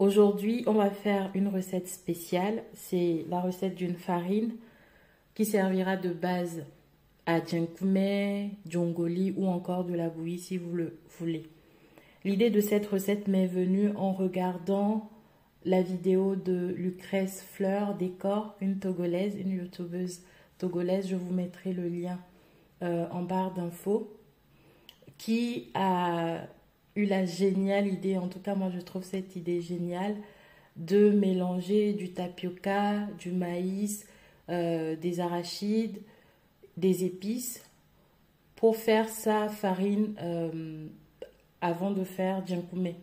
Aujourd'hui, on va faire une recette spéciale. C'est la recette d'une farine qui servira de base à djinkoumé, djongoli ou encore de la bouillie si vous le voulez. L'idée de cette recette m'est venue en regardant la vidéo de Lucrèce Fleur Décor, une togolaise, une youtubeuse togolaise. Je vous mettrai le lien en barre d'infos, qui a eu la géniale idée, en tout cas moi je trouve cette idée géniale, de mélanger du tapioca, du maïs, des arachides, des épices pour faire sa farine avant de faire djinkoumé.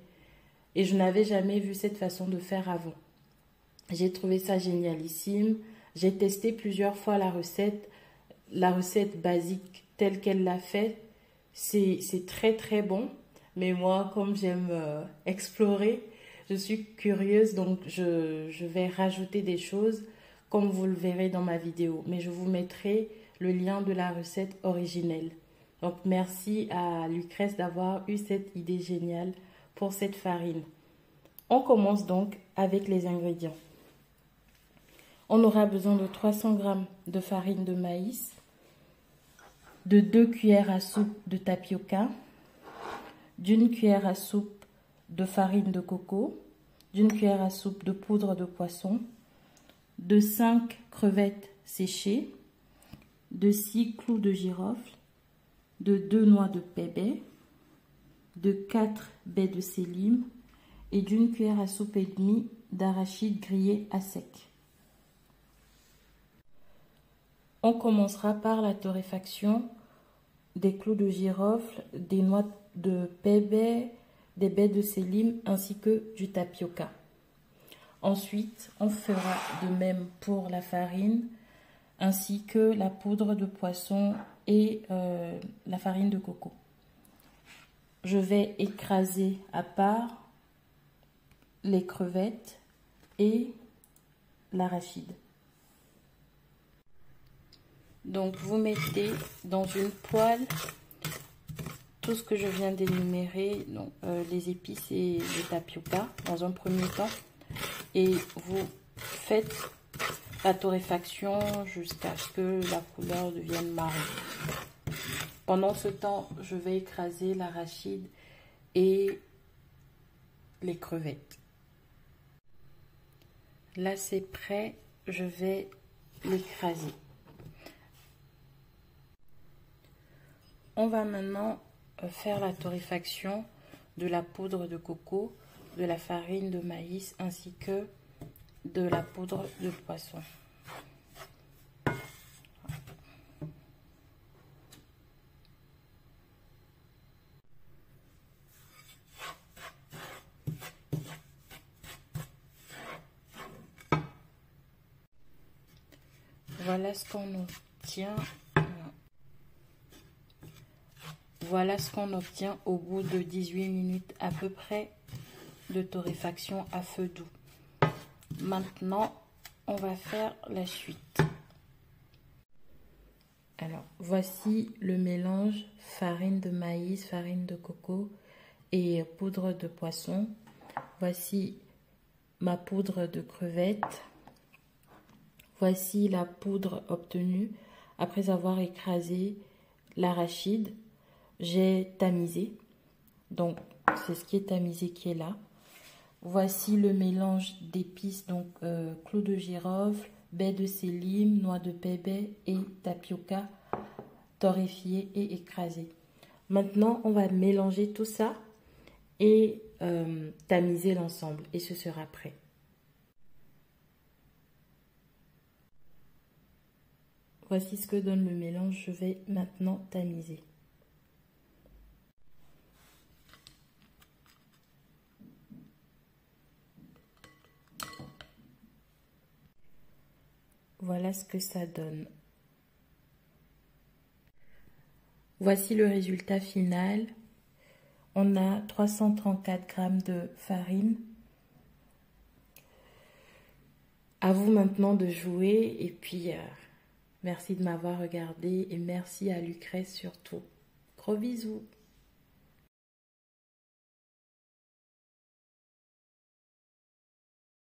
Et je n'avais jamais vu cette façon de faire avant. J'ai trouvé ça génialissime. J'ai testé plusieurs fois la recette basique telle qu'elle l'a faite. C'est très très bon. Mais moi, comme j'aime explorer, je suis curieuse, donc je vais rajouter des choses comme vous le verrez dans ma vidéo. Mais je vous mettrai le lien de la recette originelle. Donc merci à Lucrèce d'avoir eu cette idée géniale pour cette farine. On commence donc avec les ingrédients. On aura besoin de 300 g de farine de maïs, de 2 cuillères à soupe de tapioca, d'une cuillère à soupe de farine de coco, d'une cuillère à soupe de poudre de poisson, de 5 crevettes séchées, de 6 clous de girofle, de 2 noix de pébé, de 4 baies de sélim et d'une cuillère à soupe et demie d'arachides grillés à sec. On commencera par la torréfaction des clous de girofle, des noix de pébé, des baies de sélim ainsi que du tapioca. Ensuite, on fera de même pour la farine ainsi que la poudre de poisson et la farine de coco. Je vais écraser à part les crevettes et l'arachide. Donc vous mettez dans une poêle tout ce que je viens d'énumérer, donc les épices et le tapioca dans un premier temps, et vous faites la torréfaction jusqu'à ce que la couleur devienne marron. Pendant ce temps, je vais écraser l'arachide et les crevettes. Là, c'est prêt, je vais l'écraser. On va maintenant faire la torréfaction de la poudre de coco, de la farine de maïs ainsi que de la poudre de poisson. Voilà ce qu'on obtient. Voilà ce qu'on obtient au bout de 18 minutes à peu près de torréfaction à feu doux. Maintenant, on va faire la suite. Alors, voici le mélange farine de maïs, farine de coco et poudre de poisson. Voici ma poudre de crevettes. Voici la poudre obtenue après avoir écrasé l'arachide. J'ai tamisé, donc c'est ce qui est tamisé qui est là. Voici le mélange d'épices, donc clous de girofle, baies de sélim, noix de pébé et tapioca torréfié et écrasé. Maintenant, on va mélanger tout ça et tamiser l'ensemble et ce sera prêt. Voici ce que donne le mélange, je vais maintenant tamiser. Voilà ce que ça donne. Voici le résultat final. On a 334 g de farine. À vous maintenant de jouer et puis merci de m'avoir regardé et merci à Lucrèce surtout. Gros bisous.